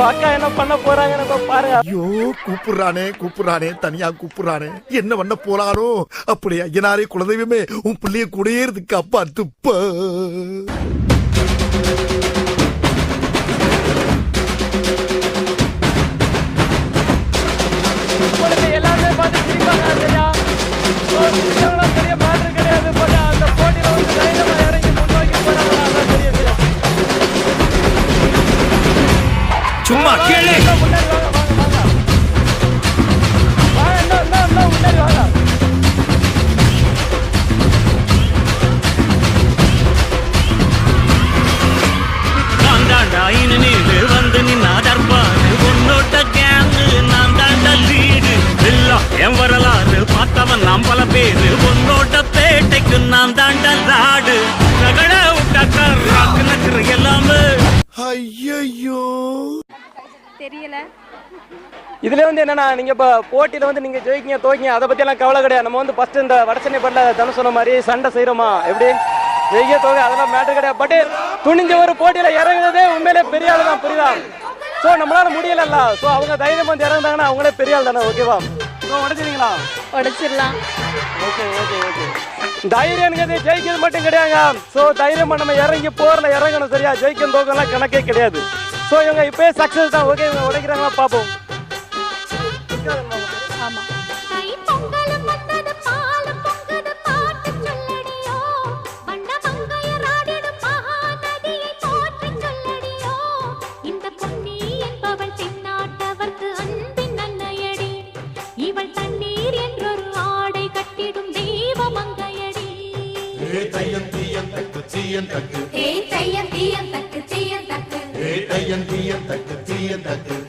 அக்கா என்ன பண்ண போறாங்கன்னு பாருங்க. ஐயோ கூப்பிடுறானே தனியா கூப்பிடுறானே, என்ன பண்ண போறானோ? அப்படியே ஐயனாரே குலதெய்வமே, உன் பிள்ளைய கூடயே இருக்கு அப்பா துப்ப. எல்லாருமே பார்த்து சிரிப்பாங்க சரியா? பெரிய மாற்றம் கிடையாது போல. அந்த போட்டியில வந்து தைரியமா இறங்கி முன்னோக்கி போறாங்க. தெரியுது. சும்மா கேளு. முன்னாடி வாங்க. முன்னாடி வாங்க. நான் தாண்டா இனிமேல் வந்து நின்னா தர்பாரு உன்னோட்ட கேங்கு, நான் தாண்டா லீடு. எல்லாம் என் வரலாறு பார்த்தவன் நாம் பல பேரு, உன்னோட்ட பேட்டைக்கு நான் தாண்டா லாடு. நகட விட்டாக்கர் ராக்கு நக்கிற எல்லாமே. ஐயோ தெரியல. இதுல வந்து என்னன்னா, நீங்க இப்ப போட்டியில வந்து நீங்க ஜெயிக்கீங்க தோக்கிங்க அதை பத்தி எல்லாம் கவலை கிடையாது. நம்ம வந்து ஃபர்ஸ்ட் இந்த வடசென்னை படல தனு சொன்ன மாதிரி சண்டை செய்யறோமா, எப்படி ஜெயிக்க தோக அதெல்லாம் மேட்டர் கிடையாது. பட் துணிஞ்ச ஒரு போட்டியில இறங்குறதே உண்மையிலே பெரிய ஆள் தான், புரியுதா? ஸோ நம்மளால முடியலல்ல, ஸோ அவங்க தைரியம் வந்து இறங்குறாங்கன்னா அவங்களே பெரிய ஆள் தானே, ஓகேவா? ஸோ உடச்சிருங்களா? உடைச்சிடலாம். ஓகே. தைரியம்ங்கிறது ஜெயிக்கிறது மட்டும் கிடையாதுங்க. ஸோ தைரியமா நம்ம இறங்கி போர்ல இறங்கணும் சரியா? ஜெயிக்கும் தோக்கெல்லாம் கணக்கே கிடையாது. ஸோ இவங்க இப்பயே சக்சஸ் தான். ஓகே, இவங்க உடைக்கிறாங்களா பார்ப்போம். ஆமா. தக்கு